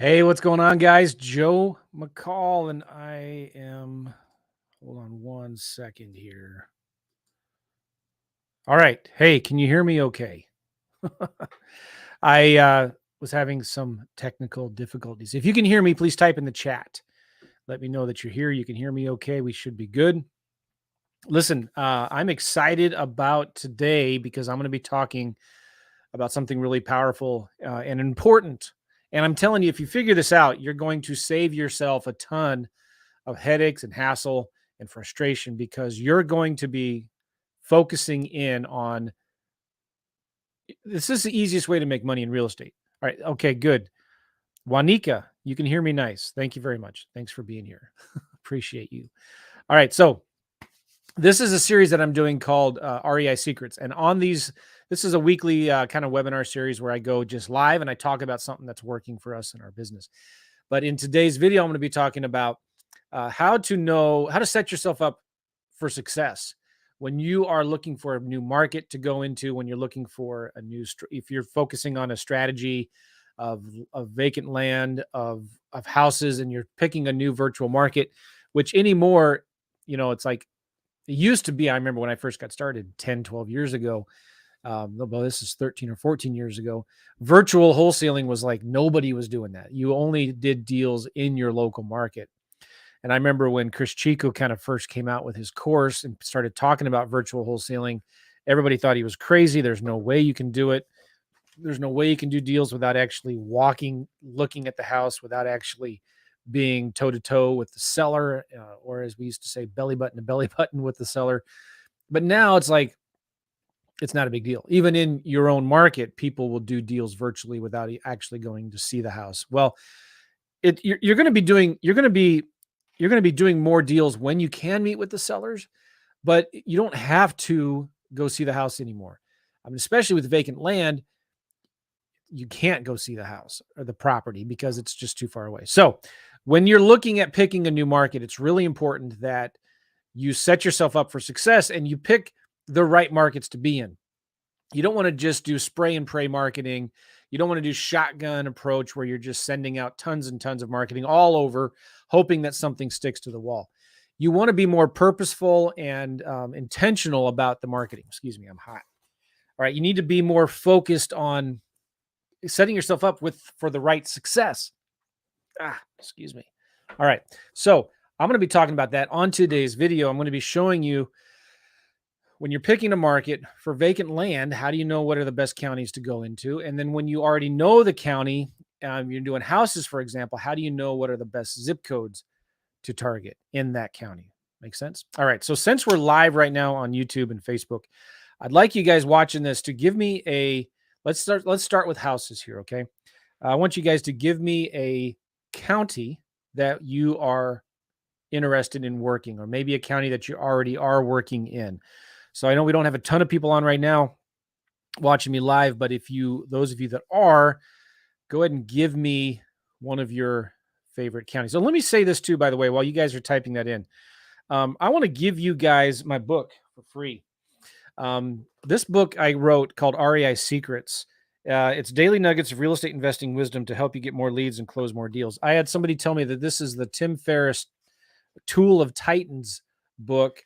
Hey, what's going on, guys? Joe McCall, and I am. Hold on one second here. All right. Hey, can you hear me okay? I was having some technical difficulties. If you can hear me, please type in the chat. Let me know that you're here. You can hear me okay. We should be good. Listen, I'm excited about today because I'm going to be talking about something really powerful and important. And I'm telling you, if you figure this out, you're going to save yourself a ton of headaches and hassle and frustration because you're going to be focusing in on this is the easiest way to make money in real estate. All right. Okay, good. Juanica, you can hear me nice. Thank you very much. Thanks for being here. Appreciate you. All right. So this is a series that I'm doing called Rei Secrets. And on these, this is a weekly kind of webinar series where I go just live and I talk about something that's working for us in our business. But in today's video, I'm going to be talking about how to set yourself up for success when you are looking for a new market to go into, when you're looking for a new, if you're focusing on a strategy of vacant land, of houses, and you're picking a new virtual market, which anymore, it's like it used to be. I remember when I first got started 10, 12 years ago. Well, this is 13 or 14 years ago. Virtual wholesaling was like nobody was doing that. You only did deals in your local market. And I remember when Chris Chico kind of first came out with his course and started talking about virtual wholesaling, everybody thought he was crazy. There's no way you can do it. There's no way you can do deals without actually looking at the house, without actually being toe to toe with the seller, or as we used to say, belly button to belly button with the seller. But now it's like, it's not a big deal. Even in your own market, people will do deals virtually without actually going to see the house. Well, you're going to be doing more deals when you can meet with the sellers, but you don't have to go see the house anymore. I mean, especially with vacant land, you can't go see the house or the property because it's just too far away. So when you're looking at picking a new market, it's really important that you set yourself up for success and you pick the right markets to be in. You don't want to just do spray and pray marketing. You don't want to do shotgun approach where you're just sending out tons and tons of marketing all over, hoping that something sticks to the wall. You want to be more purposeful and intentional about the marketing. Excuse me, I'm hot. All right, you need to be more focused on setting yourself up for the right success. Excuse me. All right, so I'm going to be talking about that on today's video. I'm going to be showing you when you're picking a market for vacant land, how do you know what are the best counties to go into? And then when you already know the county, you're doing houses, for example, how do you know what are the best zip codes to target in that county? Make sense? All right. So since we're live right now on YouTube and Facebook, I'd like you guys watching this to give me let's start with houses here. Okay. I want you guys to give me a county that you are interested in working, or maybe a county that you already are working in. So I know we don't have a ton of people on right now watching me live, but those of you that are, go ahead and give me one of your favorite counties. So let me say this too, by the way, while you guys are typing that in. I want to give you guys my book for free. This book I wrote called Rei Secrets. It's daily nuggets of real estate investing wisdom to help you get more leads and close more deals. I had somebody tell me that this is the Tim Ferriss Tool of Titans book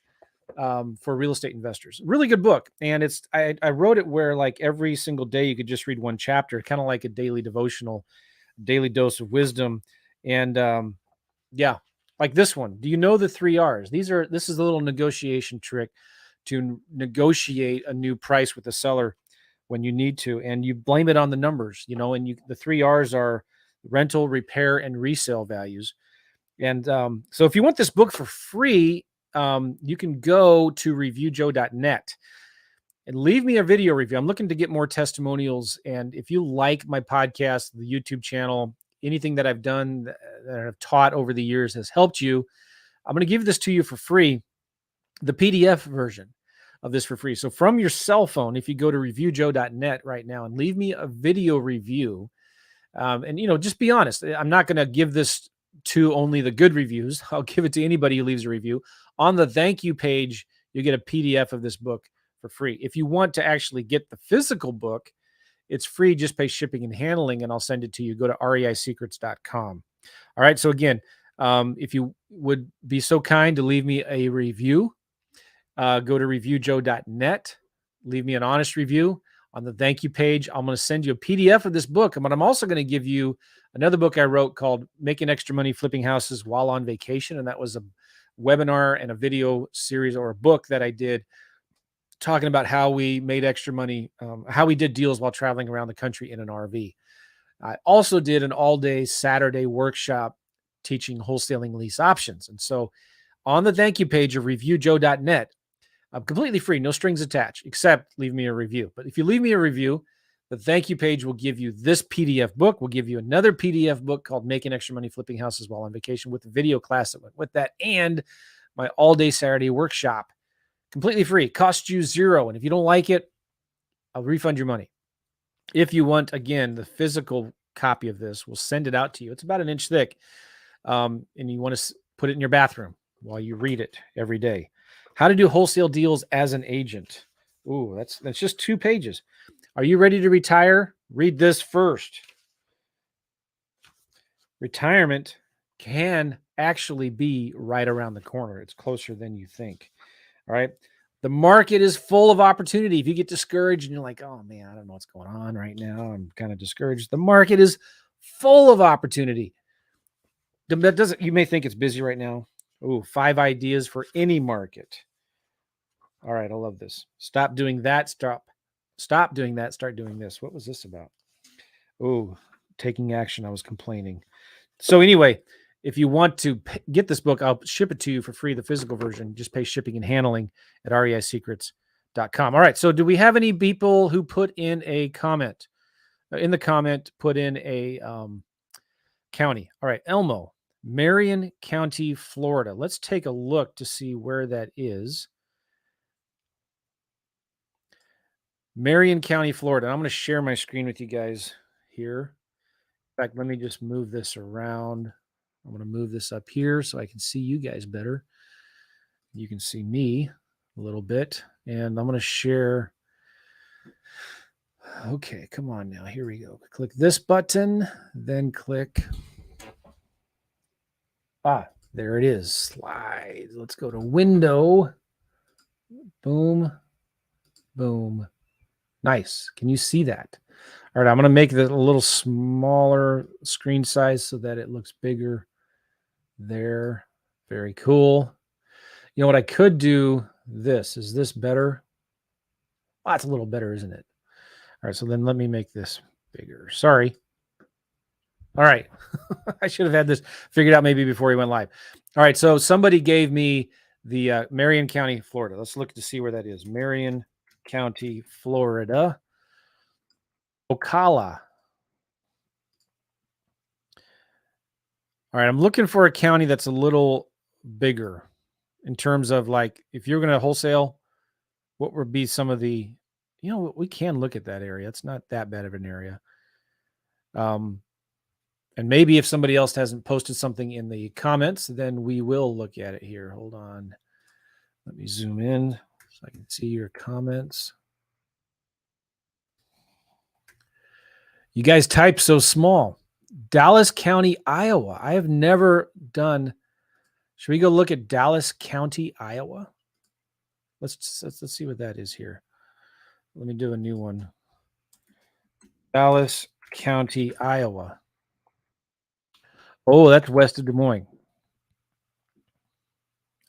for real estate investors. Really good book. And I wrote it where like every single day you could just read one chapter, kind of like a daily devotional, daily dose of wisdom. And yeah, like this one. Do you know the 3 R's? This is a little negotiation trick to negotiate a new price with the seller when you need to. And you blame it on the numbers, and the 3 R's are rental, repair, and resale values. And so if you want this book for free, you can go to reviewjoe.net and leave me a video review. I'm looking to get more testimonials. And if you like my podcast, the YouTube channel, anything that I've done that I've taught over the years has helped you, I'm going to give this to you for free, the PDF version of this for free. So from your cell phone, if you go to reviewjoe.net right now and leave me a video review, and, just be honest. I'm not going to give this to only the good reviews. I'll give it to anybody who leaves a review. On the thank you page, you get a PDF of this book for free. If you want to actually get the physical book, It's free. Just pay shipping and handling, and I'll send it to you. Go to reisecrets.com. All right. So again, if you would be so kind to leave me a review, go to reviewjoe.net, leave me an honest review. On the thank you page, I'm going to send you a PDF of this book. But I'm also going to give you another book I wrote called Making Extra Money Flipping Houses While on Vacation. And that was a webinar and a video series, or a book that I did, talking about how we made extra money, how we did deals while traveling around the country in an RV. I also did an all-day Saturday workshop teaching wholesaling lease options. And so on the thank you page of reviewjoe.net, completely free, no strings attached, except leave me a review. But if you leave me a review, the thank you page will give you this PDF book. We'll give you another PDF book called Making Extra Money Flipping Houses While on Vacation, with the video class that went with that, and my all-day Saturday workshop, completely free. Costs you $0. And if you don't like it, I'll refund your money. If you want, again, the physical copy of this, we'll send it out to you. It's about an inch thick. And you want to put it in your bathroom while you read it every day. How to do wholesale deals as an agent. Ooh, that's just 2 pages. Are you ready to retire? Read this first. Retirement can actually be right around the corner. It's closer than you think. All right. The market is full of opportunity. If you get discouraged and you're like, oh man, I don't know what's going on right now, I'm kind of discouraged. The market is full of opportunity. That doesn't, you may think it's busy right now. Ooh, 5 ideas for any market. All right, I love this. Stop doing that. Stop doing that. Start doing this. What was this about? Ooh, taking action. I was complaining. So anyway, if you want to get this book, I'll ship it to you for free, the physical version. Just pay shipping and handling at reisecrets.com. All right, so do we have any people who put in a comment? In the comment, put in a county. All right, Elmo, Marion County, Florida. Let's take a look to see where that is. Marion County, Florida. I'm going to share my screen with you guys here. In fact, let me just move this around. I'm going to move this up here so I can see you guys better. You can see me a little bit. And I'm going to share. Okay, come on now. Here we go. Click this button, then click. There it is. Slide. Let's go to window. Boom. Boom. Nice. Can you see that? All right, I'm going to make this a little smaller screen size so that it looks bigger there. Very cool. You know what I could do? Is this better? Oh, it's a little better, isn't it? All right, so then let me make this bigger. Sorry. All right. I should have had this figured out maybe before we went live. All right, so somebody gave me the Marion County, Florida. Let's look to see where that is. Marion County, Florida. Ocala. All right, I'm looking for a county that's a little bigger in terms of, like, if you're going to wholesale, what would be some of the, we can look at that area. It's not that bad of an area. And maybe if somebody else hasn't posted something in the comments, then we will look at it here. Hold on. Let me zoom in so I can see your comments. You guys type so small. Dallas County, Iowa. I have never done. Should we go look at Dallas County, Iowa? Let's see what that is here. Let me do a new one. Dallas County, Iowa. Oh, that's west of Des Moines.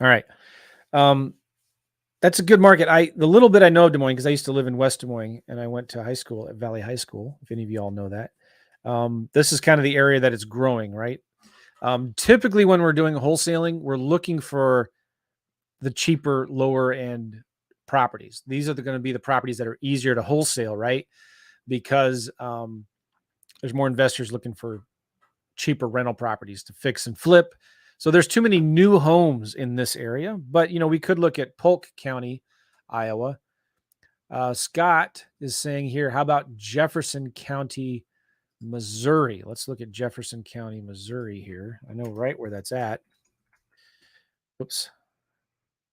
All right. That's a good market. The little bit I know of Des Moines, because I used to live in West Des Moines and I went to high school at Valley High School, if any of you all know that. This is kind of the area that it's growing, right? Typically when we're doing wholesaling, we're looking for the cheaper, lower end properties. These are going to be the properties that are easier to wholesale, right? Because there's more investors looking for cheaper rental properties to fix and flip. So there's too many new homes in this area, but we could look at Polk County, Iowa. Scott is saying here, how about Jefferson County, Missouri? Let's look at Jefferson County, Missouri here. I know right where that's at. Oops.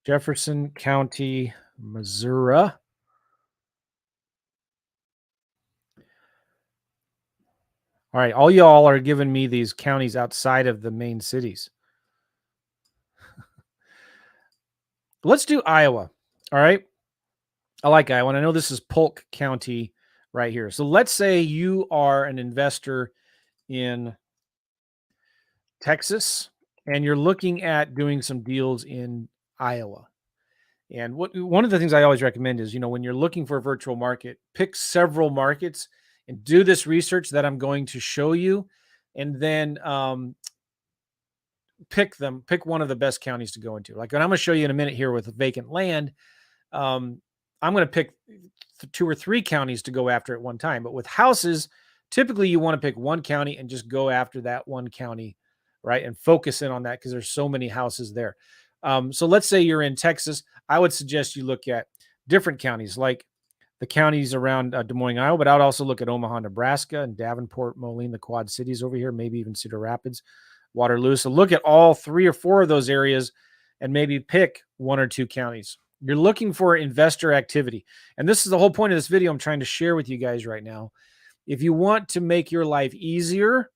Jefferson County, Missouri. All right, all y'all are giving me these counties outside of the main cities. Let's do Iowa. All right. I like Iowa. And I know this is Polk County right here. So let's say you are an investor in Texas and you're looking at doing some deals in Iowa. And one of the things I always recommend is, when you're looking for a virtual market, pick several markets and do this research that I'm going to show you, and then pick one of the best counties to go into. Like, and I'm going to show you in a minute here with vacant land. I'm going to pick 2 or 3 counties to go after at one time. But with houses, typically you want to pick one county and just go after that one county, right? And focus in on that because there's so many houses there. So let's say you're in Texas. I would suggest you look at different counties, like the counties around Des Moines, Iowa, but I would also look at Omaha, Nebraska, and Davenport, Moline, the Quad Cities over here, maybe even Cedar Rapids, Waterloo. So look at all 3 or 4 of those areas and maybe pick 1 or 2 counties. You're looking for investor activity. And this is the whole point of this video I'm trying to share with you guys right now. If you want to make your life easier,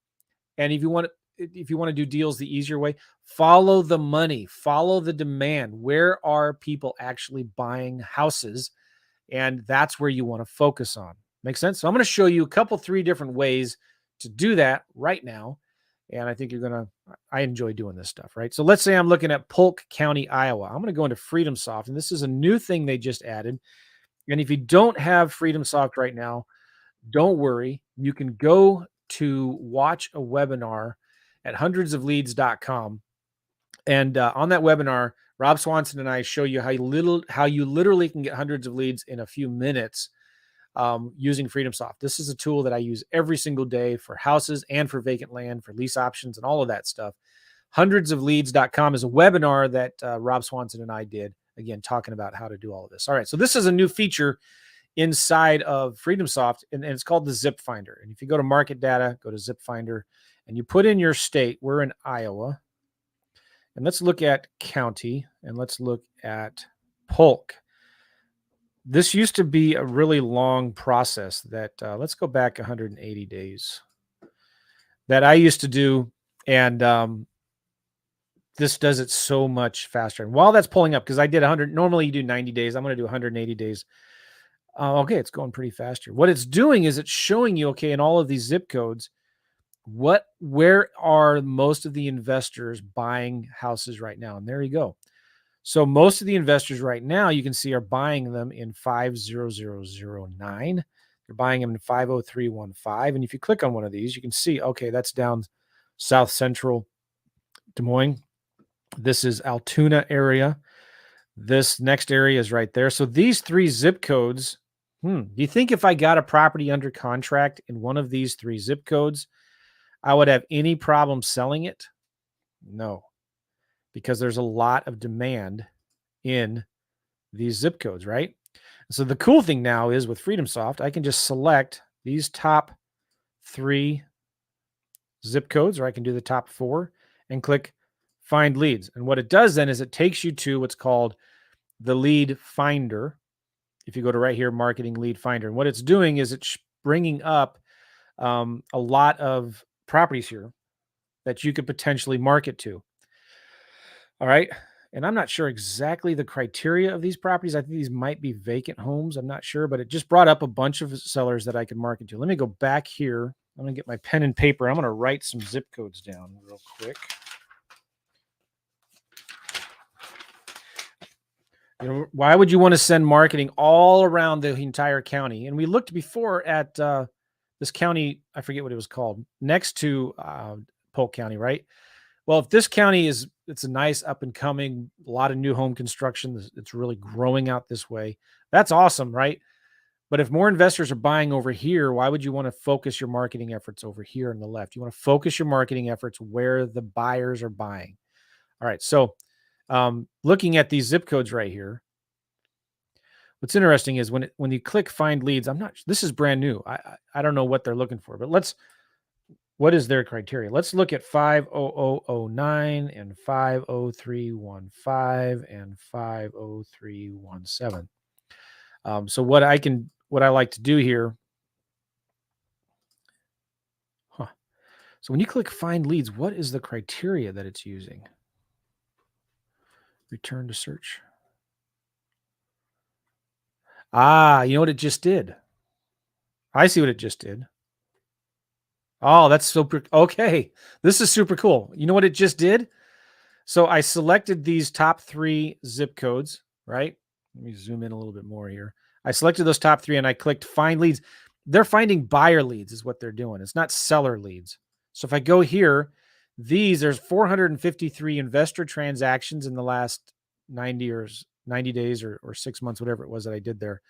and if you want to do deals the easier way, follow the money, follow the demand. Where are people actually buying houses? And that's where you want to focus on. Make sense? So I'm going to show you 3 different ways to do that right now. And I think I enjoy doing this stuff, right? So let's say I'm looking at Polk County, Iowa. I'm going to go into FreedomSoft, and this is a new thing they just added. And if you don't have FreedomSoft right now, don't worry. You can go to watch a webinar at hundradsofleads.com. And on that webinar, Rob Swanson and I show you how you literally can get hundreds of leads in a few minutes using FreedomSoft. This is a tool that I use every single day for houses and for vacant land, for lease options, and all of that stuff. Hundradsofleads.com is a webinar that Rob Swanson and I did, again, talking about how to do all of this. All right, so this is a new feature inside of FreedomSoft, and it's called the Zip Finder. And if you go to Market Data, go to Zip Finder, and you put in your state. We're in Iowa. And let's look at county, and let's look at Polk. This used to be a really long process that, let's go back 180 days, that I used to do. And this does it so much faster. And while that's pulling up, because I did 100, normally you do 90 days. I'm going to do 180 days. Okay, it's going pretty fast here. What it's doing is it's showing you, okay, in all of these zip codes, where are most of the investors buying houses right now? And there you go. So most of the investors right now, you can see, are buying them in 50009. They're buying them in 50315. And if you click on one of these, you can see, okay, that's down South Central Des Moines. This is Altoona area. This next area is right there. So these 3 zip codes, do you think if I got a property under contract in one of these 3 zip codes, I would have any problem selling it? No, because there's a lot of demand in these zip codes, right? So the cool thing now is with FreedomSoft, I can just select these top 3 zip codes, or I can do the top 4 and click Find Leads. And what it does then is it takes you to what's called the Lead Finder. If you go to right here, Marketing Lead Finder, and what it's doing is it's bringing up a lot of properties here that you could potentially market to. All right. And I'm not sure exactly the criteria of these properties. I think these might be vacant homes. I'm not sure, but it just brought up a bunch of sellers that I could market to. Let me go back here. I'm going to get my pen and paper. I'm going to write some zip codes down real quick. Why would you want to send marketing all around the entire county? And we looked before at this county, I forget what it was called, next to Polk County, right? Well, if this county it's a nice up and coming, a lot of new home construction, it's really growing out this way. That's awesome, right? But if more investors are buying over here, why would you want to focus your marketing efforts over here on the left? You want to focus your marketing efforts where the buyers are buying. All right. So looking at these zip codes right here, what's interesting is when you click Find Leads, this is brand new. I don't know what they're looking for, but what is their criteria? Let's look at 50009 and 50315 and 50317. So what I like to do here, So when you click find leads, what is the criteria that it's using? Return to search. Ah, you know what it just did? I see what it just did. Oh, that's super. Okay. This is super cool. You know what it just did? So I selected these top 3 zip codes, right? Let me zoom in a little bit more here. I selected those top 3 and I clicked find leads. They're finding buyer leads is what they're doing. It's not seller leads. So if I go here, there's 453 investor transactions in the last 90 days or 6 months, whatever it was that I did there.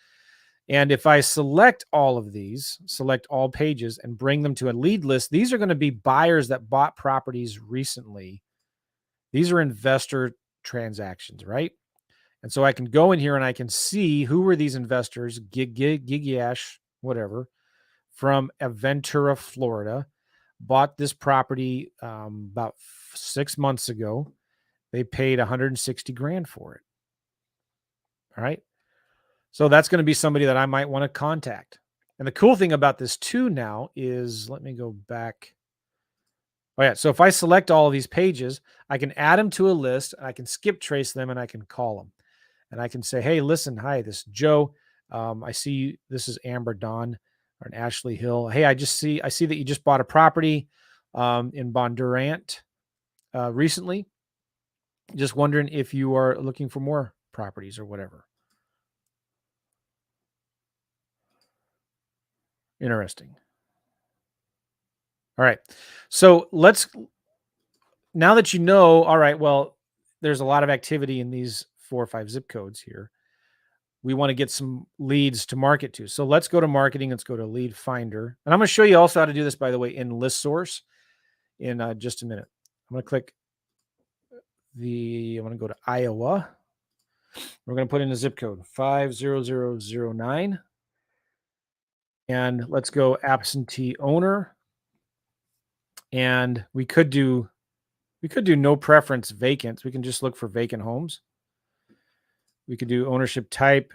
And if I select all of these, select all pages and bring them to a lead list, these are going to be buyers that bought properties recently. These are investor transactions, right? And so I can go in here and I can see who were these investors, Gigash, whatever, from Aventura, Florida, bought this property about 6 months ago. They paid 160 grand for it. All right. So that's going to be somebody that I might want to contact. And the cool thing about this too now is, let me go back. Oh yeah. So if I select all of these pages, I can add them to a list. I can skip trace them and I can call them. And I can say, hey, listen, hi, this is Joe. I see this is Amber Dawn or an Ashley Hill. Hey, I see that you just bought a property in Bondurant recently. Just wondering if you are looking for more properties or whatever. Interesting. All right. So now that you know, all right, well, there's a lot of activity in these 4 or 5 zip codes here. We want to get some leads to market to. So let's go to marketing. Let's go to lead finder. And I'm going to show you also how to do this, by the way, in list source in just a minute. I'm going to click I'm going to go to Iowa. We're going to put in a zip code 50009. And let's go absentee owner. And we could do no preference vacant. We can just look for vacant homes. We could do ownership type.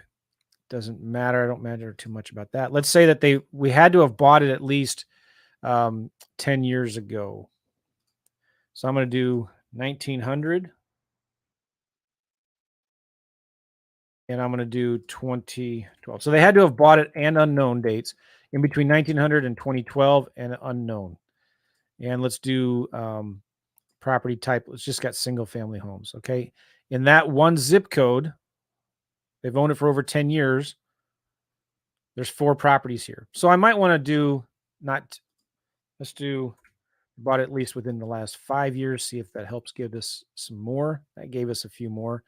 Doesn't matter. I don't matter too much about that. Let's say that we had to have bought it at least 10 years ago. So I'm going to do 1900. And I'm going to do 2012. So they had to have bought it and unknown dates in between 1900 and 2012 and unknown. And let's do property type. Let's just got single family homes. Okay. In that one zip code, they've owned it for over 10 years. There's 4 properties here. So I might want to do let's do bought at least within the last 5 years, see if that helps give us some more. That gave us a few more.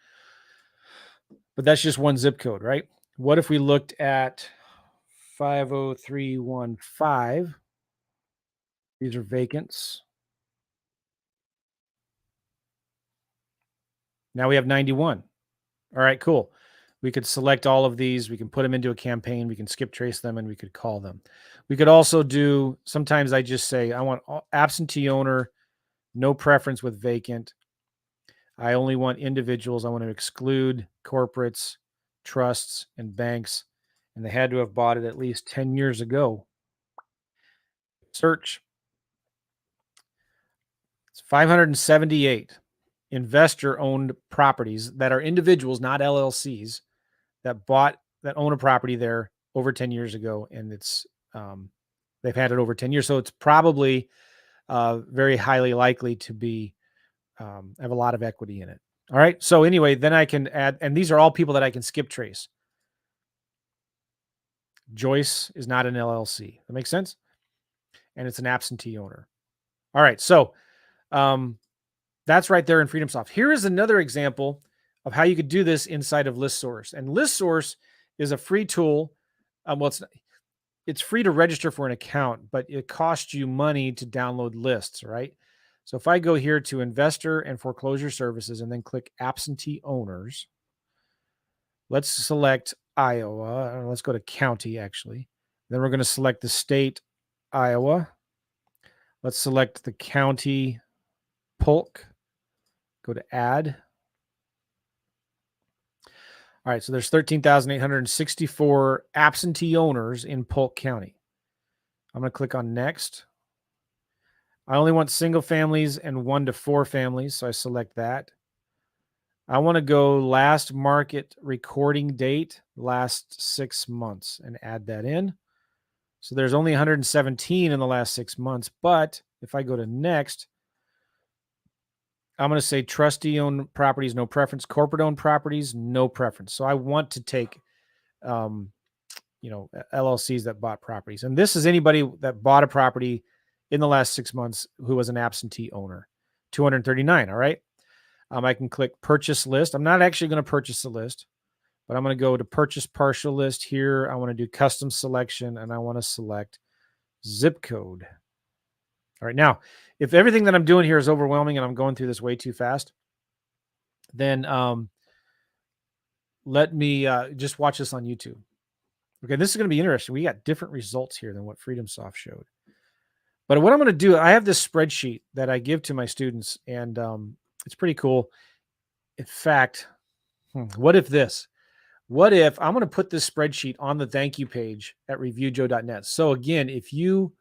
But that's just one zip code, right? What if we looked at 50315? These are vacants. Now we have 91. All right, cool. We could select all of these. We can put them into a campaign. We can skip trace them and we could call them. We could also do, sometimes I just say, I want absentee owner, no preference with vacant. I only want individuals. I want to exclude corporates, trusts, and banks. And they had to have bought it at least 10 years ago. Search. It's 578 investor owned properties that are individuals, not LLCs, that own a property there over 10 years ago. And they've had it over 10 years. So it's probably very highly likely to be, have a lot of equity in it. All right. So anyway, then I can add, and these are all people that I can skip trace. Joyce is not an LLC. That makes sense? And it's an absentee owner. All right. So that's right there in FreedomSoft. Here is another example of how you could do this inside of ListSource. And ListSource is a free tool. Well, it's free to register for an account, but it costs you money to download lists, right? So if I go here to investor and foreclosure services and then click absentee owners, let's select Iowa. Let's go to county, actually. Then we're going to select the state, Iowa. Let's select the county, Polk. Go to add. All right, so there's 13,864 absentee owners in Polk County. I'm going to click on next. I only want single families and 1 to 4 families, so I select that. I want to go last market recording date, last 6 months, and add that in. So there's only 117 in the last 6 months, but if I go to next, I'm going to say trustee owned properties, no preference. Corporate owned properties, no preference. So I want to take, um, LLCs that bought properties. And this is anybody that bought a property in the last 6 months who was an absentee owner. 239. All right. I can click purchase list. I'm not actually going to purchase the list, but I'm going to go to purchase partial list here. I want to do custom selection and I want to select zip code. All right. Now, if everything that I'm doing here is overwhelming and I'm going through this way too fast, then let me just watch this on YouTube. Okay. This is going to be interesting. We got different results here than what FreedomSoft showed. But what I'm going to do, I have this spreadsheet that I give to my students, and it's pretty cool. In fact, what if I'm going to put this spreadsheet on the thank you page at reviewjoe.net. So again, if you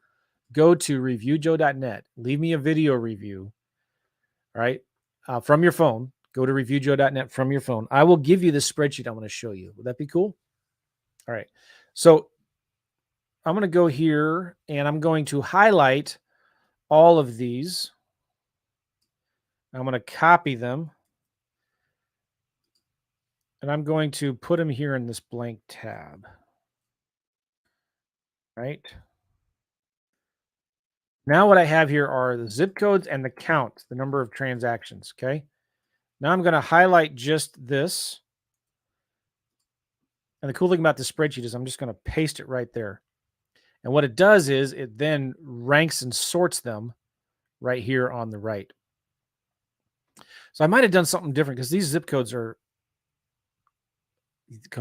go to reviewjoe.net, leave me a video review, right? From your phone, go to reviewjoe.net from your phone. I will give you this spreadsheet I'm going to show you. Would that be cool? All right. So I'm going to go here and I'm going to highlight all of these. I'm going to copy them. And I'm going to put them here in this blank tab. Right. Now what I have here are the zip codes and the count, the number of transactions. Okay. Now I'm going to highlight just this. And the cool thing about this spreadsheet is I'm just going to paste it right there. And what it does is it then ranks and sorts them right here on the right. So I might have done something different because these zip codes are,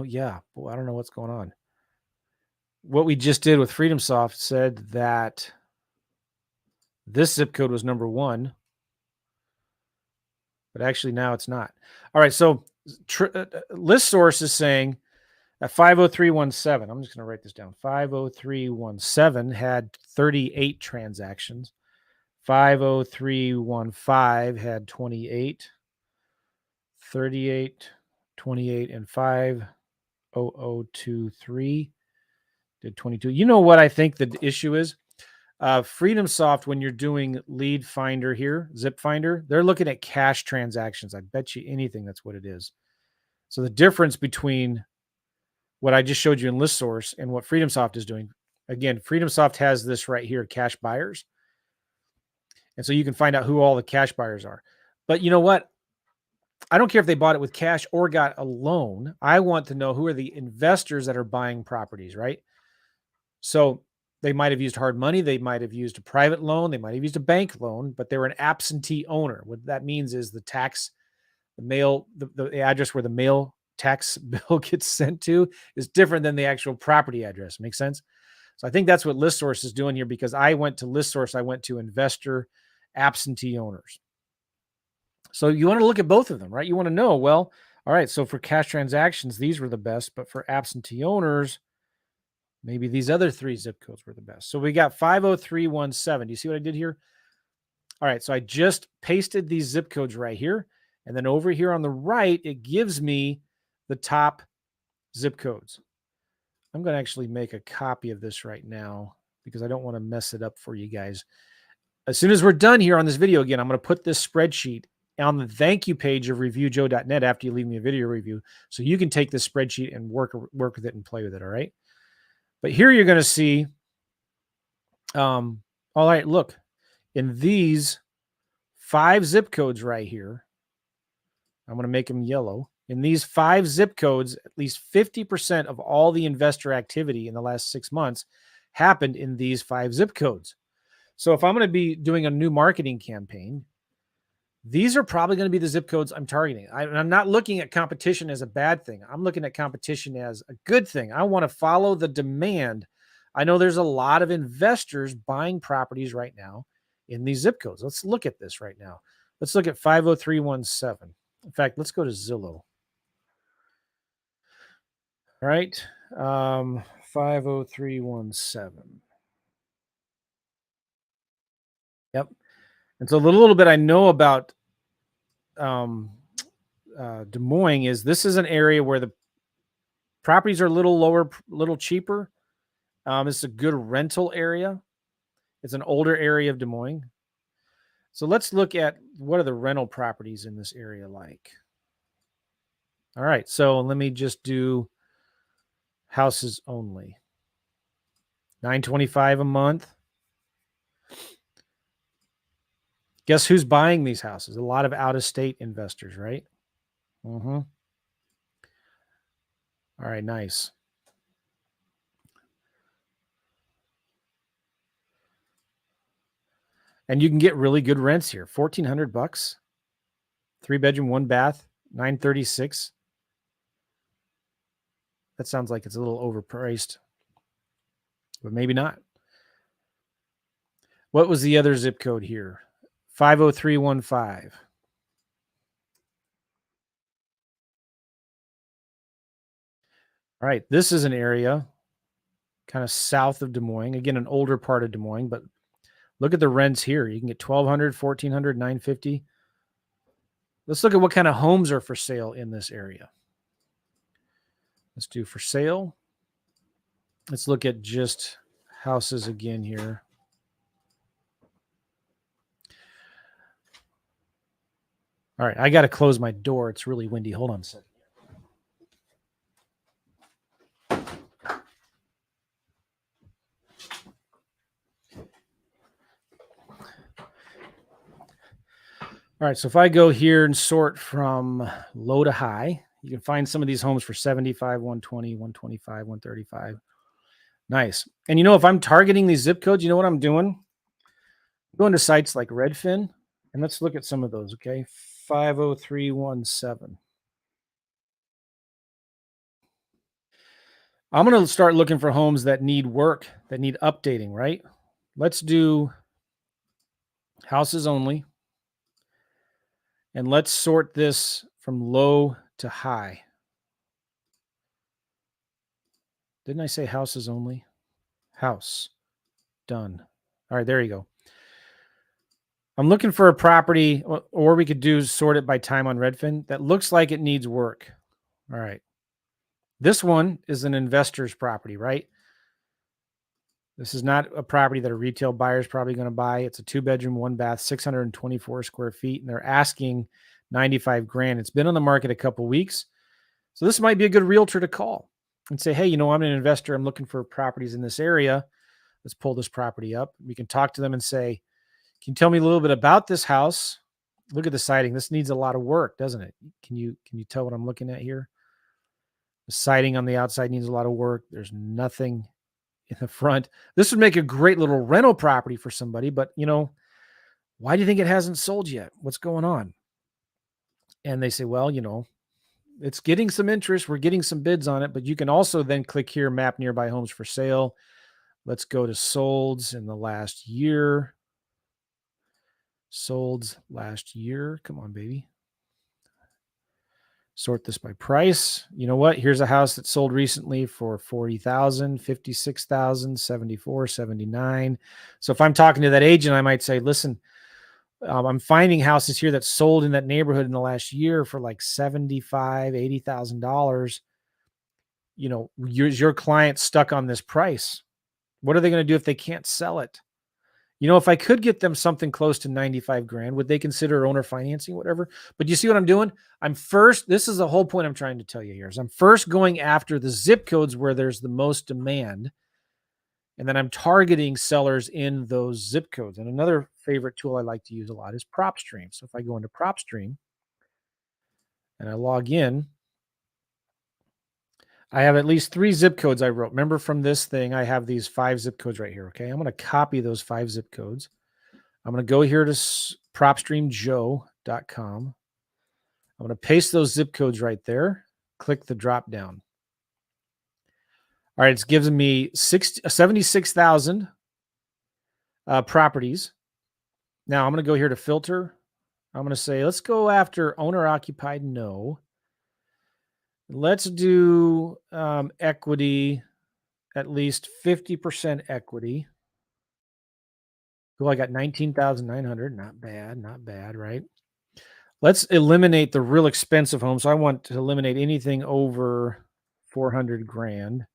yeah, boy, I don't know what's going on. What we just did with FreedomSoft said that this zip code was number 1, but actually now it's not. All right, so list source is saying that 50317, I'm just going to write this down. 50317 had 38 transactions. 50315 had 28, 38, 28, and 50023 did 22. You know what I think the issue is? FreedomSoft, when you're doing lead finder here, zip finder, they're looking at cash transactions. I bet you anything that's what it is. So the difference between what I just showed you in list source and what FreedomSoft is doing, again, FreedomSoft has this right here, cash buyers. And so you can find out who all the cash buyers are. But you know what? I don't care if they bought it with cash or got a loan. I want to know who are the investors that are buying properties, right? So they might have used hard money. They might have used a private loan. They might have used a bank loan, but they were an absentee owner. What that means is the address where the mail tax bill gets sent to is different than the actual property address. Make sense? So I think that's what ListSource is doing here, because I went to ListSource, I went to investor absentee owners. So you want to look at both of them, right? You want to know, well, all right, so for cash transactions, these were the best, but for absentee owners, maybe these other 3 zip codes were the best. So we got 50317. Do you see what I did here? All right, so I just pasted these zip codes right here. And then over here on the right, it gives me the top zip codes. I'm going to actually make a copy of this right now because I don't want to mess it up for you guys. As soon as we're done here on this video, again, I'm going to put this spreadsheet on the thank you page of reviewjoe.net after you leave me a video review, so you can take this spreadsheet and work with it and play with it. All right. But here you're going to see, all right, look, in these 5 zip codes right here, I'm going to make them yellow. In these 5 zip codes, at least 50% of all the investor activity in the last 6 months happened in these 5 zip codes. So if I'm going to be doing a new marketing campaign, these are probably going to be the zip codes I'm targeting. I'm not looking at competition as a bad thing. I'm looking at competition as a good thing. I want to follow the demand. I know there's a lot of investors buying properties right now in these zip codes. Let's look at this right now. Let's look at 50317. In fact, let's go to Zillow. All right. 50317. Yep. And so the little bit I know about um, Des Moines is this is an area where the properties are a little lower, little cheaper. It's a good rental area. It's an older area of Des Moines. So let's look at what are the rental properties in this area like. All right, so let me just do houses only. $925 a month. Guess who's buying these houses? A lot of out-of-state investors, right? Mm-hmm. All right, nice. And you can get really good rents here. $1,400, 3-bedroom, 1-bath, 936. That sounds like it's a little overpriced, but maybe not. What was the other zip code here? 50315. All right, this is an area kind of south of Des Moines. Again, an older part of Des Moines, but look at the rents here. You can get 1,200, 1,400, 950. Let's look at what kind of homes are for sale in this area. Let's do for sale. Let's look at just houses again here. All right, I got to close my door. It's really windy. Hold on a second. All right, so if I go here and sort from low to high, you can find some of these homes for 75, 120, 125, 135. Nice. And if I'm targeting these zip codes, you know what I'm doing? I'm going to sites like Redfin, and let's look at some of those, okay? 50317. I'm going to start looking for homes that need work, that need updating, right? Let's do houses only. And let's sort this from low to high. Didn't I say houses only? House. Done. All right, there you go. I'm looking for a property, or we could do sort it by time on Redfin that looks like it needs work. All right. This one is an investor's property, right? This is not a property that a retail buyer is probably going to buy. It's a 2-bedroom, 1-bath, 624 square feet, and they're asking 95 grand. It's been on the market a couple weeks. So this might be a good realtor to call and say, hey, I'm an investor. I'm looking for properties in this area. Let's pull this property up. We can talk to them and say, can you tell me a little bit about this house? Look at the siding. This needs a lot of work, doesn't it? Can you tell what I'm looking at here? The siding on the outside needs a lot of work. There's nothing in the front. This would make a great little rental property for somebody, but why do you think it hasn't sold yet? What's going on? And they say, well, it's getting some interest. We're getting some bids on it, but you can also then click here, map nearby homes for sale. Let's go to solds in the last year. Solds last year. Come on, baby. Sort this by price. You know what? Here's a house that sold recently for 40,000, 56,000, 74, 79. So if I'm talking to that agent, I might say, listen, I'm finding houses here that sold in that neighborhood in the last year for like $75,000, $80,000. Your client stuck on this price. What are they going to do if they can't sell it? If I could get them something close to 95 grand, would they consider owner financing, whatever? But you see what I'm doing? This is the whole point I'm trying to tell you here, is I'm first going after the zip codes where there's the most demand. And then I'm targeting sellers in those zip codes. And another favorite tool I like to use a lot is PropStream. So if I go into PropStream and I log in, I have at least 3 zip codes I wrote. Remember from this thing, I have these 5 zip codes right here. Okay. I'm going to copy those 5 zip codes. I'm going to go here to propstreamjoe.com. I'm going to paste those zip codes right there. Click the drop down. All right. It's giving me 76,000 properties. Now I'm going to go here to filter. I'm going to say, let's go after owner occupied. No. Let's do equity, at least 50% equity. Cool. I got 19,900. Not bad. Not bad. Right. Let's eliminate the real expensive homes. So I want to eliminate anything over 400 grand.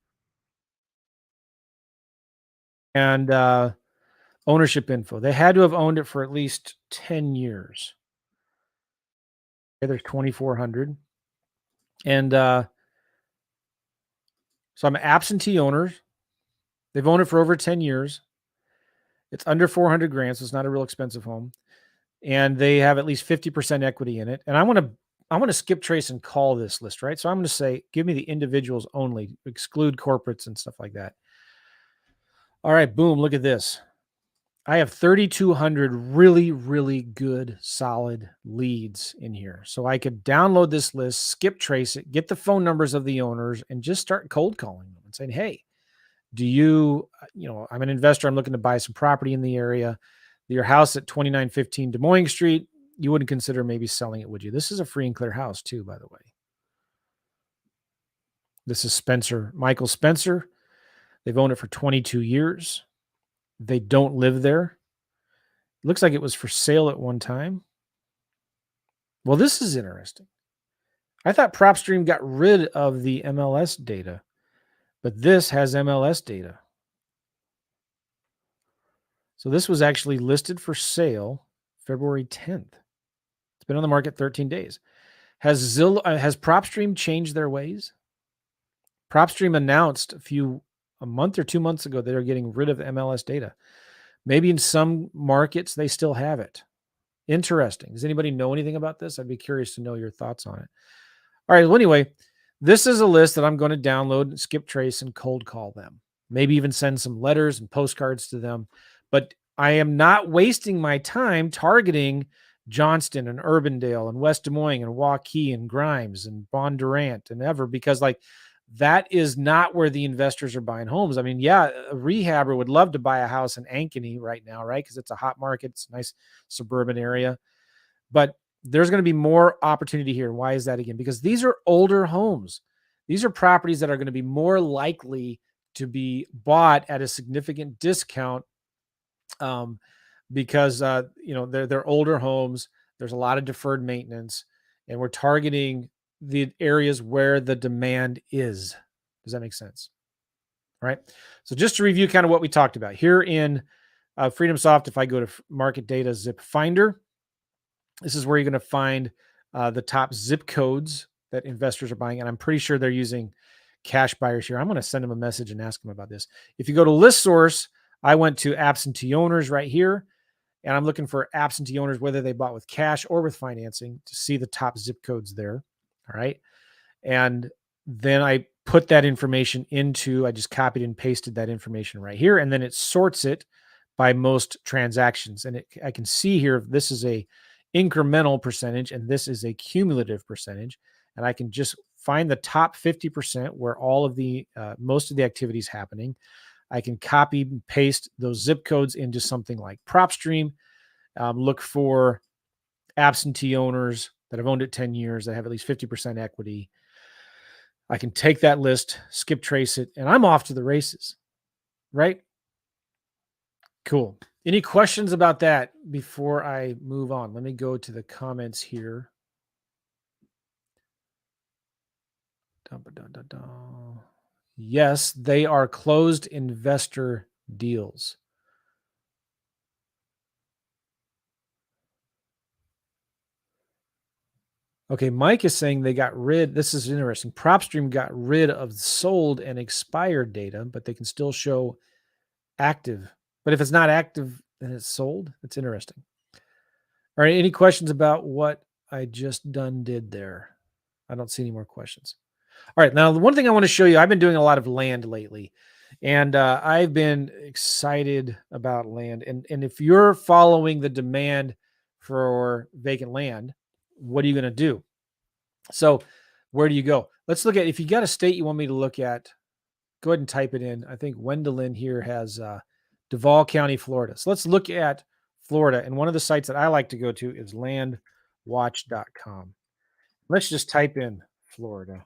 And ownership info. They had to have owned it for at least 10 years. Okay, there's 2,400. And so I'm absentee owners. They've owned it for over 10 years. It's under 400 grand, so it's not a real expensive home. And they have at least 50% equity in it. And I want to skip trace and call this list, right? So I'm going to say, give me the individuals only, exclude corporates and stuff like that. All right, boom, look at this. I have 3,200 really, really good, solid leads in here. So I could download this list, skip trace it, get the phone numbers of the owners, and just start cold calling them and saying, hey, I'm an investor. I'm looking to buy some property in the area. Your house at 2915 Des Moines Street, you wouldn't consider maybe selling it, would you? This is a free and clear house too, by the way. This is Michael Spencer. They've owned it for 22 years. They don't live there. Looks like it was for sale at one time. Well, this is interesting. I thought PropStream got rid of the MLS data, but this has MLS data. So this was actually listed for sale February 10th. It's been on the market 13 days. Has PropStream changed their ways? PropStream announced a month or 2 months ago, they're getting rid of MLS data. Maybe in some markets they still have it. Interesting. Does anybody know anything about this? I'd be curious to know your thoughts on it. All right. Well, anyway, this is a list that I'm going to download, skip trace, and cold call them. Maybe even send some letters and postcards to them. But I am not wasting my time targeting Johnston and Urbandale and West Des Moines and Waukee and Grimes and Bondurant and Ever, because that is not where the investors are buying homes. I mean, yeah, a rehabber would love to buy a house in Ankeny right now, right? Because it's a hot market. It's a nice suburban area. But there's going to be more opportunity here. Why is that again? Because these are older homes. These are properties that are going to be more likely to be bought at a significant discount because they're older homes. There's a lot of deferred maintenance, and we're targeting the areas where the demand is. Does that make sense? All right. So just to review kind of what we talked about here in FreedomSoft, if I go to Market Data Zip Finder, this is where you're going to find the top zip codes that investors are buying. And I'm pretty sure they're using cash buyers here. I'm going to send them a message and ask them about this. If you go to List Source, I went to absentee owners right here, and I'm looking for absentee owners, whether they bought with cash or with financing, to see the top zip codes there. All right. And then I put that information I just copied and pasted that information right here. And then it sorts it by most transactions. And I can see here, this is a incremental percentage and this is a cumulative percentage. And I can just find the top 50% where all of the, most of the activity is happening. I can copy and paste those zip codes into something like PropStream. Look for absentee owners that have owned it 10 years, that have at least 50% equity. I can take that list, skip trace it, and I'm off to the races, right? Cool. Any questions about that before I move on? Let me go to the comments here. Yes, they are closed investor deals. Okay, Mike is saying they got rid. This is interesting. PropStream got rid of sold and expired data, but they can still show active. But if it's not active and it's sold, it's interesting. All right, any questions about what I just did there? I don't see any more questions. All right, now the one thing I want to show you, I've been doing a lot of land lately, and I've been excited about land. And if you're following the demand for vacant land, what are you going to do? So where do you go? Let's look at, if you got a state you want me to look at, go ahead and type it in. I think Wendelin here has Duval County, Florida. So let's look at Florida. And one of the sites that I like to go to is landwatch.com. Let's just type in Florida.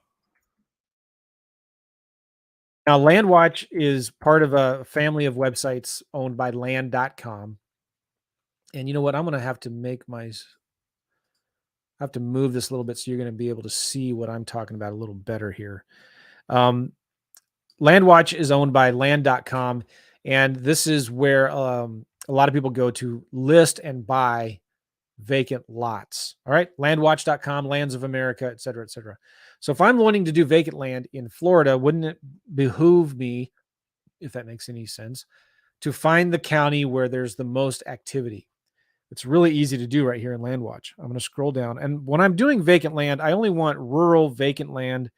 Now, LandWatch is part of a family of websites owned by land.com. And you know what? I'm going to have to have to move this a little bit so you're going to be able to see what I'm talking about a little better here. Um, Landwatch is owned by land.com, and this is where a lot of people go to list and buy vacant lots. All right. Landwatch.com, Lands of America, et cetera, et cetera. So if I'm wanting to do vacant land in Florida, wouldn't it behoove me, if that makes any sense, to find the county where there's the most activity? It's really easy to do right here in Landwatch. I'm going to scroll down. And when I'm doing vacant land, I only want rural vacant land,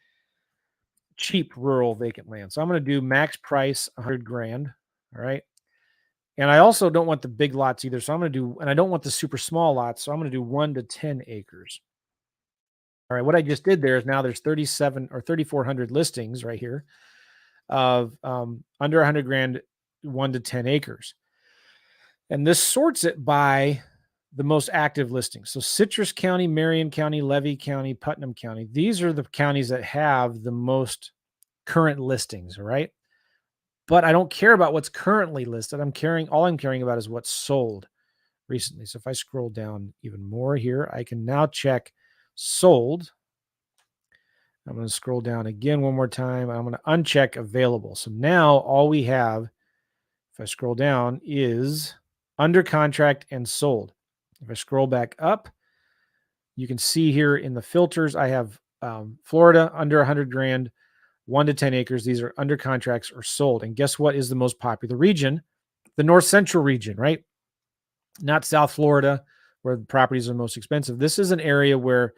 cheap rural vacant land. So I'm going to do max price 100 grand. All right. And I also don't want the big lots either. So I'm going to do, and I don't want the super small lots. So I'm going to do 1 to 10 acres. All right. What I just did there is now there's 37 or 3,400 listings right here of under 100 grand, 1 to 10 acres. And this sorts it by the most active listings. So Citrus County, Marion County, Levy County, Putnam County. These are the counties that have the most current listings, right? But I don't care about what's currently listed. All I'm caring about is what's sold recently. So if I scroll down even more here, I can now check sold. I'm going to scroll down again one more time. I'm going to uncheck available. So now all we have, if I scroll down, is under contract and sold. If I scroll back up, you can see here in the filters, I have Florida under 100 grand, 1 to 10 acres. These are under contracts or sold. And guess what is the most popular region? The North Central region, right? Not South Florida, where the properties are most expensive. This is an area where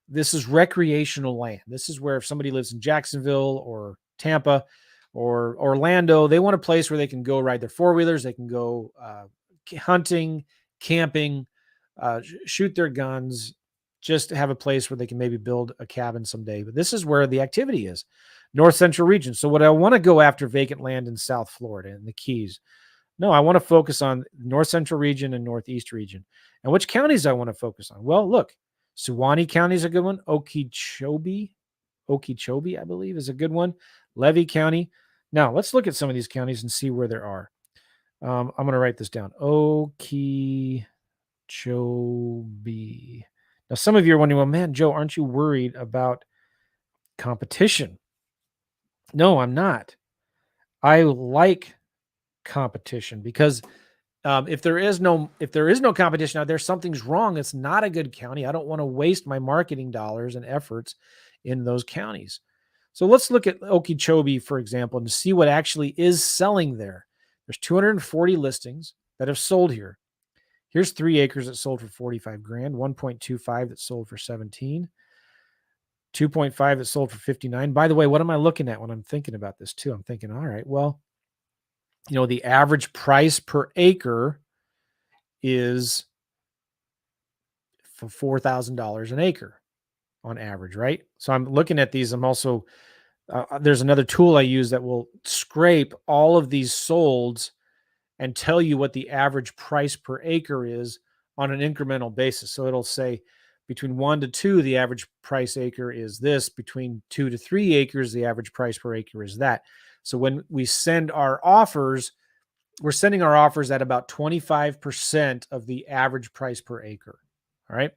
this is recreational land. This is where if somebody lives in Jacksonville or Tampa or Orlando, they want a place where they can go ride their four-wheelers, they can go hunting, camping, shoot their guns, just have a place where they can maybe build a cabin someday. But this is where the activity is, North Central region. So what I want to go after vacant land in South Florida and the Keys. No, I want to focus on North Central region and Northeast region. And which counties I want to focus on? Well, look, Suwannee County is a good one. Okeechobee, I believe, is a good one. Levy County. Now, let's look at some of these counties and see where there are. I'm going to write this down. Okeechobee. Now, some of you are wondering, well, man, Joe, aren't you worried about competition? No, I'm not. I like competition because if there is no competition out there, something's wrong. It's not a good county. I don't want to waste my marketing dollars and efforts in those counties. So let's look at Okeechobee, for example, and see what actually is selling there. There's 240 listings that have sold here. Here's 3 acres that sold for 45 grand, 1.25 that sold for 17, 2.5 that sold for 59. By the way, what am I looking at when I'm thinking about this too? I'm thinking, all right, well, the average price per acre is for $4,000 an acre on average, right? So I'm looking at these. I'm also, there's another tool I use that will scrape all of these solds and tell you what the average price per acre is on an incremental basis. So it'll say between 1 to 2, the average price acre is this. Between 2 to 3 acres, the average price per acre is that. So when we send our offers, we're sending our offers at about 25% of the average price per acre. All right.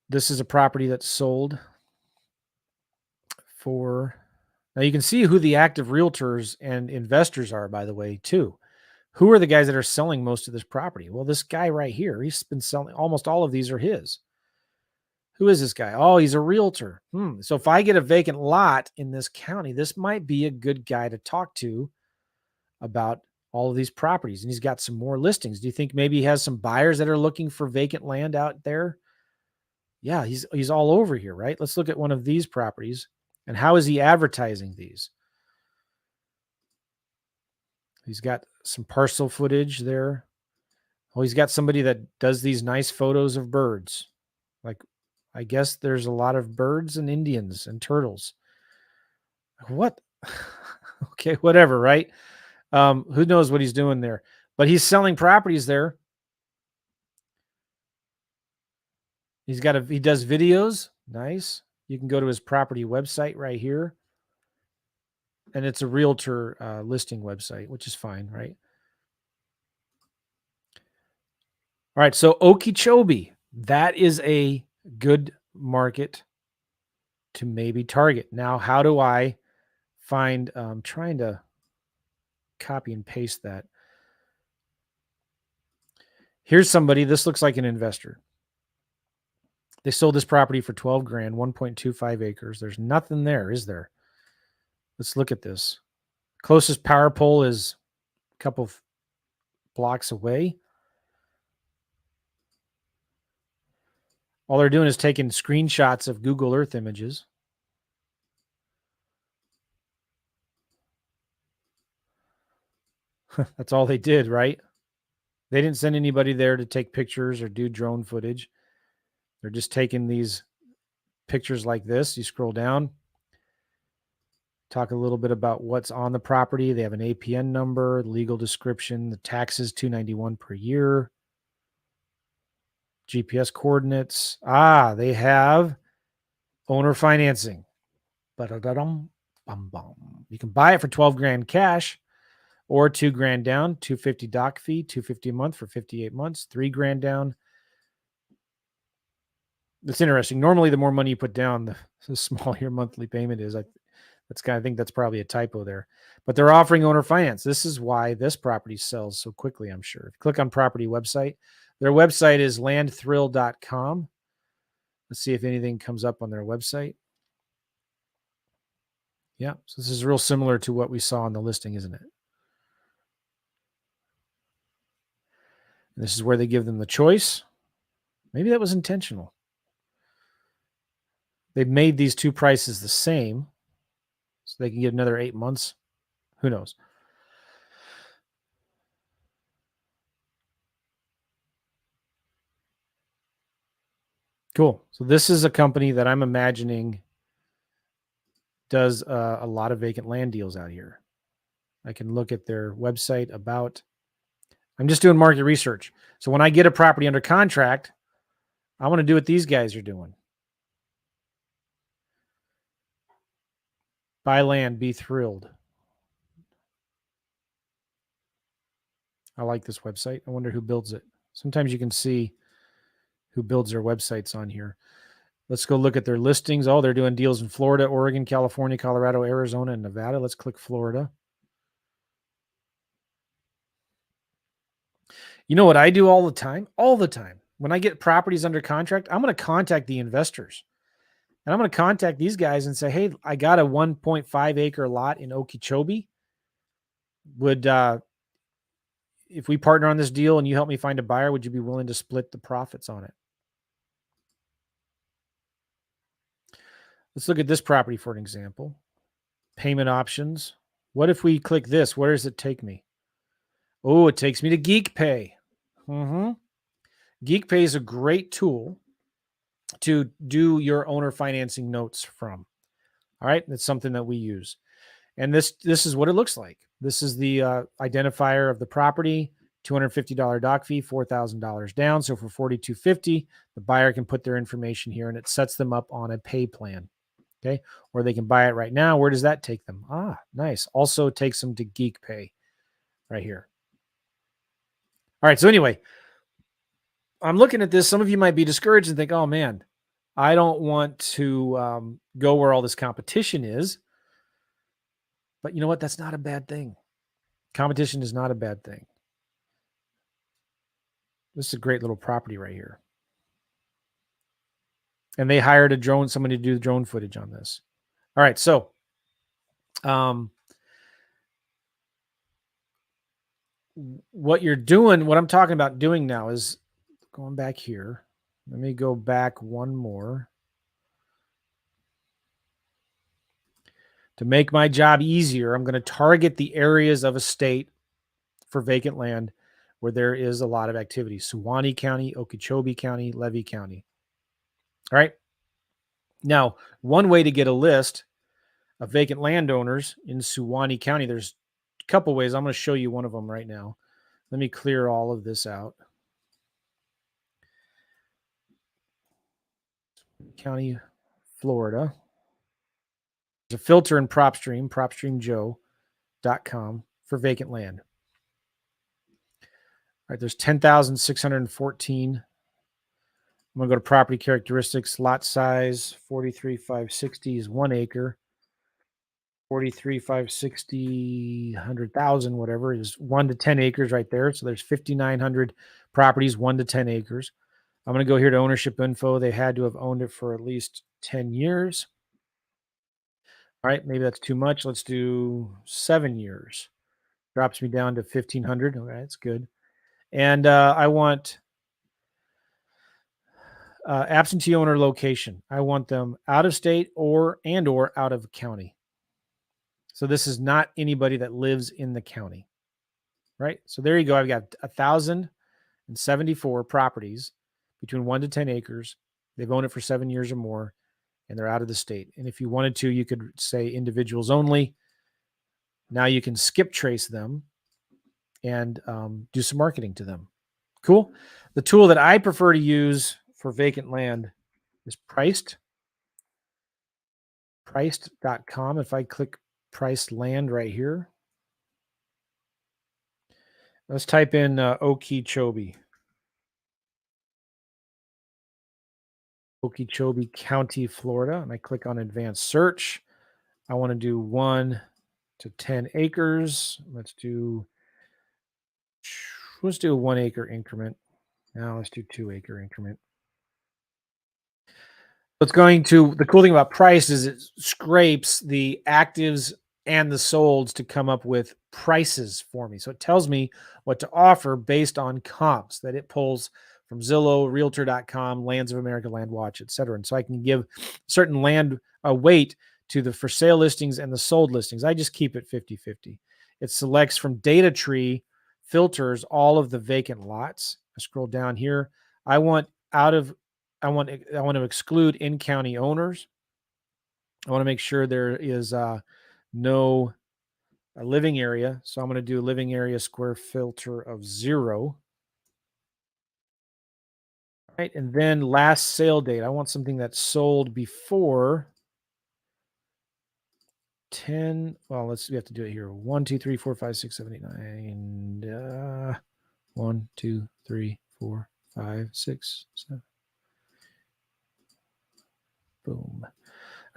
This is a property that's sold for, now you can see who the active realtors and investors are, by the way, too. Who are the guys that are selling most of this property? Well, this guy right here, he's been selling, almost all of these are his. Who is this guy? Oh, he's a realtor. So if I get a vacant lot in this county, this might be a good guy to talk to about all of these properties. And he's got some more listings. Do you think maybe he has some buyers that are looking for vacant land out there? Yeah, he's all over here, right? Let's look at one of these properties. And how is he advertising these? He's got some parcel footage there. Oh, he's got somebody that does these nice photos of birds. Like, I guess there's a lot of birds and Indians and turtles. What? Okay, whatever, right? Who knows what he's doing there? But he's selling properties there. He does videos. Nice. You can go to his property website right here. And it's a realtor listing website, which is fine, right? All right, so Okeechobee, that is a good market to maybe target. Now, how do I find, trying to copy and paste that. Here's somebody, this looks like an investor. They sold this property for 12 grand, 1.25 acres. There's nothing there, is there? Let's look at this. Closest power pole is a couple of blocks away. All they're doing is taking screenshots of Google Earth images. That's all they did, right? They didn't send anybody there to take pictures or do drone footage. They're just taking these pictures like this. You scroll down, talk a little bit about what's on the property. They have an APN number, legal description, the taxes $291 per year, GPS coordinates. They have owner financing. Ba-da-da-dum, bum, bum. You can buy it for 12 grand cash or 2 grand down, 250 doc fee, 250 a month for 58 months, 3 grand down. That's interesting. Normally, the more money you put down, the smaller your monthly payment is. I think that's probably a typo there. But they're offering owner finance. This is why this property sells so quickly, I'm sure. If you click on property website, their website is landthrill.com. Let's see if anything comes up on their website. Yeah, so this is real similar to what we saw on the listing, isn't it? And this is where they give them the choice. Maybe that was intentional. They've made these two prices the same so they can get another 8 months. Who knows? Cool. So this is a company that I'm imagining does a lot of vacant land deals out here. I can look at their website about. I'm just doing market research. So when I get a property under contract, I want to do what these guys are doing. Buy land, be thrilled. I like this website. I wonder who builds it. Sometimes you can see who builds their websites on here. Let's go look at their listings. Oh, they're doing deals in Florida, Oregon, California, Colorado, Arizona, and Nevada. Let's click Florida. You know what I do all the time? All the time. When I get properties under contract, I'm going to contact the investors. And I'm going to contact these guys and say, hey, I got a 1.5 acre lot in Okeechobee. Would, if we partner on this deal and you help me find a buyer, would you be willing to split the profits on it? Let's look at this property for an example. Payment options. What if we click this? Where does it take me? Oh, it takes me to GeekPay. GeekPay is a great tool to do your owner financing notes from. All right, that's something that we use. And this is what it looks like. This is the identifier of the property, $250 doc fee, $4,000 down. So for $4,250, the buyer can put their information here and it sets them up on a pay plan. Okay. Or they can buy it right now. Where does that take them? Nice. Also takes them to GeekPay right here. All right. So anyway, I'm looking at this. Some of you might be discouraged and think, oh man, I don't want to go where all this competition is. But you know what? That's not a bad thing. Competition is not a bad thing. This is a great little property right here. And they hired somebody to do the drone footage on this. All right. So, what you're doing, what I'm talking about doing now is going back here. Let me go back one more. To make my job easier, I'm going to target the areas of a state for vacant land where there is a lot of activity. Suwannee County, Okeechobee County, Levy County. All right. Now, one way to get a list of vacant landowners in Suwannee County, there's a couple ways. I'm going to show you one of them right now. Let me clear all of this out. County, Florida. There's a filter in PropStream, propstreamjoe.com for vacant land. right, there's 10,614. I'm going to go to property characteristics, lot size, 43,560 is 1 acre. 43,560, 100,000, whatever, is 1 to 10 acres right there. So there's 5,900 properties, 1 to 10 acres. I'm going to go here to ownership info. They had to have owned it for at least 10 years. All right, maybe that's too much. Let's do 7 years. Drops me down to 1,500. Okay, that's good. And I want absentee owner location. I want them out of state or out of county. So this is not anybody that lives in the county, right? So there you go. I've got 1,074 properties between 1 to 10 acres. They've owned it for 7 years or more, and they're out of the state. And if you wanted to, you could say individuals only. Now you can skip trace them and do some marketing to them. Cool. The tool that I prefer to use for vacant land is priced.com. If I click priced land right here, let's type in Okeechobee County, Florida, and I click on advanced search. I want to do 1 to 10 acres. Let's do a 1 acre increment. Now let's do 2 acre increment. The cool thing about price is it scrapes the actives and the solds to come up with prices for me. So it tells me what to offer based on comps that it pulls from Zillow, Realtor.com, Lands of America, Land Watch, et cetera. And so I can give certain land a weight to the for sale listings and the sold listings. I just keep it 50-50. It selects from data tree, filters all of the vacant lots. I scroll down here. I want to exclude in-county owners. I want to make sure there is no living area. So I'm going to do living area square filter of 0. Right. And then last sale date. I want something that sold before 10. Well, we have to do it here. 1, 2, 3, 4, 5, 6, 7, 8, 9. 1, 2, 3, 4, 5, 6, 7. Boom. All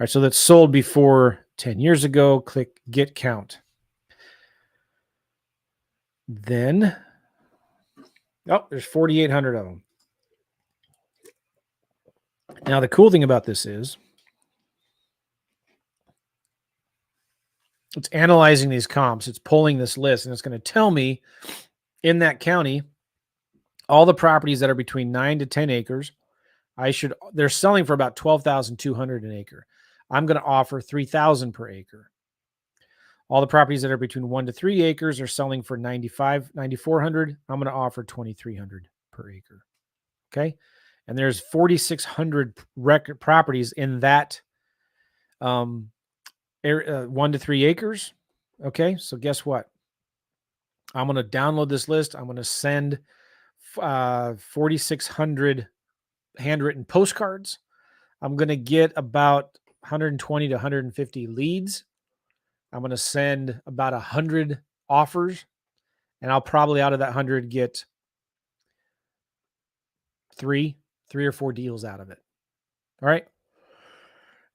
right. So that's sold before 10 years ago. Click get count. Then, there's 4,800 of them. Now, the cool thing about this is it's analyzing these comps. It's pulling this list, and it's going to tell me in that county all the properties that are between 9 to 10 acres. They're selling for about $12,200 an acre. I'm going to offer $3,000 per acre. All the properties that are between 1 to 3 acres are selling for $9,400. I'm going to offer $2,300 per acre. Okay. And there's 4,600 record properties in that 1 to 3 acres. Okay. So guess what? I'm going to download this list. I'm going to send 4,600 handwritten postcards. I'm going to get about 120 to 150 leads. I'm going to send about 100 offers, and I'll probably out of that 100 get three or 4 deals out of it. All right.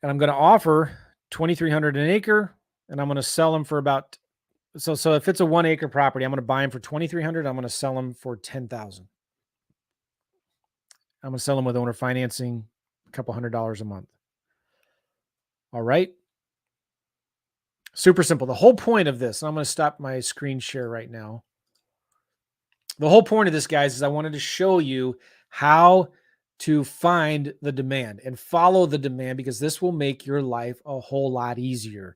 And I'm going to offer $2,300 an acre, and I'm going to sell them for about, so if it's a 1 acre property, I'm going to buy them for $2,300. I'm going to sell them for $10,000. I'm going to sell them with owner financing, a couple $100 a month. All right. Super simple. The whole point of this, and I'm going to stop my screen share right now. The whole point of this, guys, is I wanted to show you how to find the demand and follow the demand, because this will make your life a whole lot easier.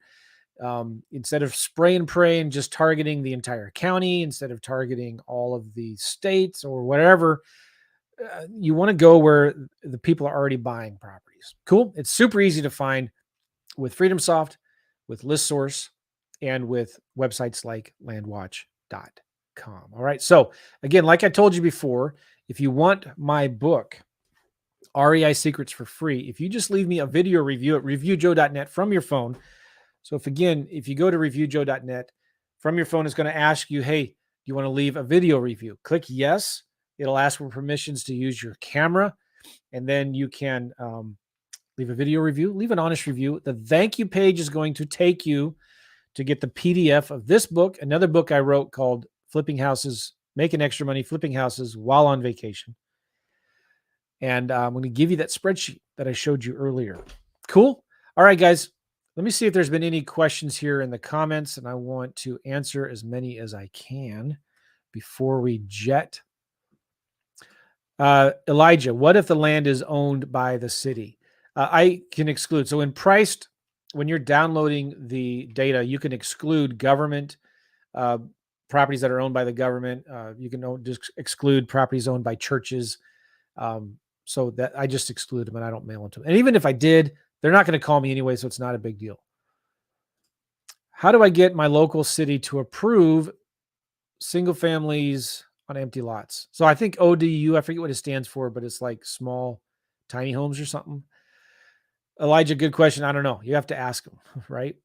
Instead of spray and pray and just targeting the entire county, instead of targeting all of the states or whatever, you want to go where the people are already buying properties. Cool. It's super easy to find with FreedomSoft, with ListSource, and with websites like landwatch.com. All right. So again, like I told you before, if you want my book, Rei Secrets, for free, if you just leave me a video review at reviewjoe.net from your phone. So if you go to reviewjoe.net from your phone, it's going to ask you, hey, You want to leave a video review? Click yes. It'll ask for permissions to use your camera, and then you can leave a video review, leave an honest review. The thank you page is going to take you to get the PDF of this book, another book I wrote called Flipping Houses, Making Extra Money Flipping Houses While on Vacation. And I'm going to give you that spreadsheet that I showed you earlier. Cool. All right, guys, let me see if there's been any questions here in the comments, and I want to answer as many as I can before we jet. Elijah, what if the land is owned by the city? I can exclude. So when you're downloading the data, you can exclude government properties that are owned by the government. You can just exclude properties owned by churches. So that I just exclude them and I don't mail them to them. And even if I did, they're not going to call me anyway, so it's not a big deal. How do I get my local city to approve single families on empty lots? So I think ODU, I forget what it stands for, but it's like small, tiny homes or something. Elijah, good question. I don't know. You have to ask them, right?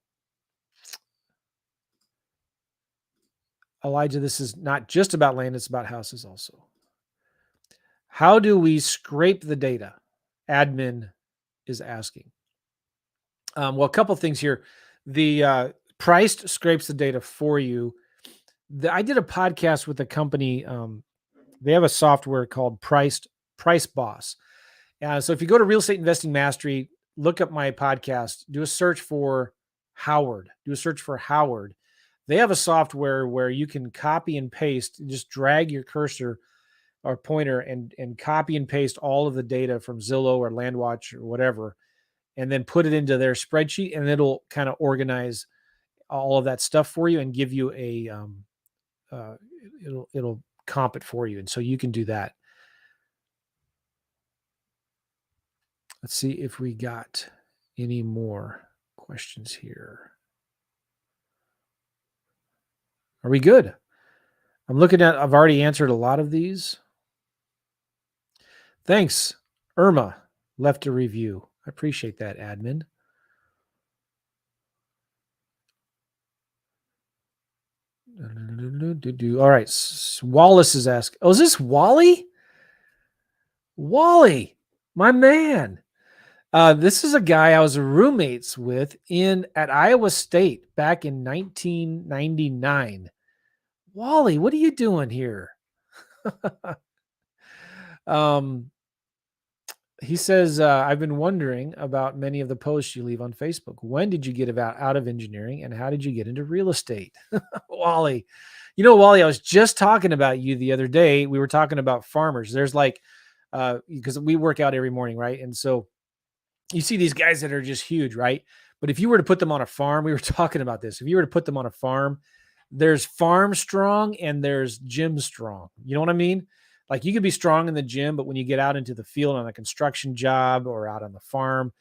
Elijah, this is not just about land, it's about houses also. How do we scrape the data? Admin is asking. Well, a couple things here. The Priced scrapes the data for you. I did a podcast with a company. They have a software called Price Boss. So if you go to Real Estate Investing Mastery, look up my podcast, do a search for Howard. They have a software where you can copy and paste, just drag your cursor or pointer and copy and paste all of the data from Zillow or LandWatch or whatever, and then put it into their spreadsheet, and it'll kind of organize all of that stuff for you and give you a it'll comp it for you, and so you can do that. Let's see if we got any more questions here. Are we good? I've already answered a lot of these. Thanks. Irma left a review. I appreciate that, admin. All right. Wallace is asking. Oh, is this Wally? Wally, my man. This is a guy I was roommates with at Iowa State back in 1999. Wally, what are you doing here? He says, I've been wondering about many of the posts you leave on Facebook. When did you get out of engineering, and how did you get into real estate? Wally, Wally, I was just talking about you the other day. We were talking about farmers. There's because we work out every morning, right? And so you see these guys that are just huge, right? But if you were to put them on a farm, we were talking about this. If you were to put them on a farm, there's farm strong and there's gym strong. You know what I mean? Like you could be strong in the gym, but when you get out into the field on a construction job or out on the farm,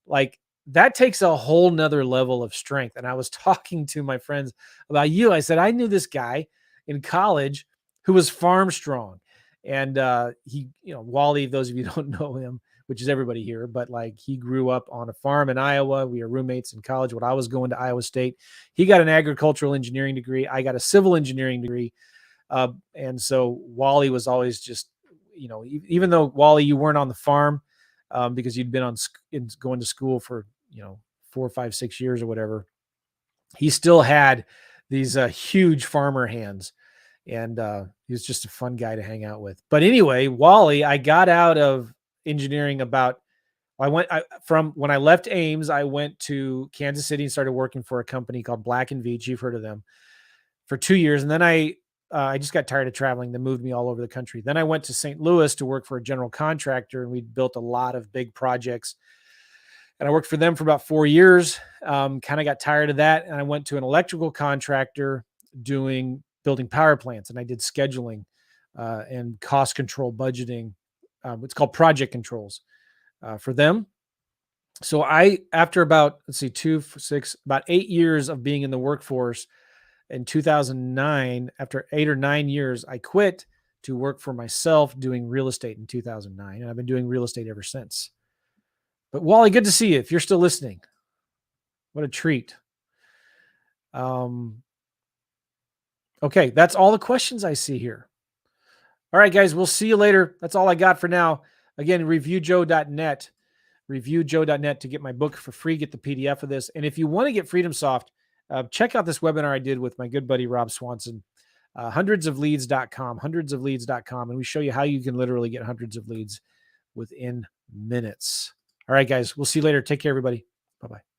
like that takes a whole nother level of strength. And I was talking to my friends about you. I said, I knew this guy in college who was farm strong. And he, Wally, those of you who don't know him, which is everybody here, but like he grew up on a farm in Iowa. We were roommates in college when I was going to Iowa State. He got an agricultural engineering degree. I got a civil engineering degree. And so Wally was always just, even though Wally, you weren't on the farm because you'd been going to school for, 4, 5, 6 years or whatever, he still had these huge farmer hands. And he was just a fun guy to hang out with. But anyway, Wally, I got out of engineering from when I left Ames, I went to Kansas City and started working for a company called Black & Veatch. You've heard of them, for 2 years. And then I just got tired of traveling. They moved me all over the country. Then I went to St. Louis to work for a general contractor, and we built a lot of big projects. And I worked for them for about 4 years. Kind of got tired of that. And I went to an electrical contractor building power plants. And I did scheduling and cost control budgeting. It's called project controls for them. So after about, about 8 years of being in the workforce, in 2009, after 8 or 9 years, I quit to work for myself doing real estate in 2009. And I've been doing real estate ever since. But Wally, good to see you. If you're still listening, what a treat. Okay, that's all the questions I see here. All right, guys, we'll see you later. That's all I got for now. Again, reviewjoe.net, reviewjoe.net to get my book for free, get the PDF of this. And if you want to get Freedom Soft, check out this webinar I did with my good buddy Rob Swanson, hundradsofleads.com, and we show you how you can literally get hundreds of leads within minutes. All right, guys, we'll see you later. Take care, everybody. Bye-bye.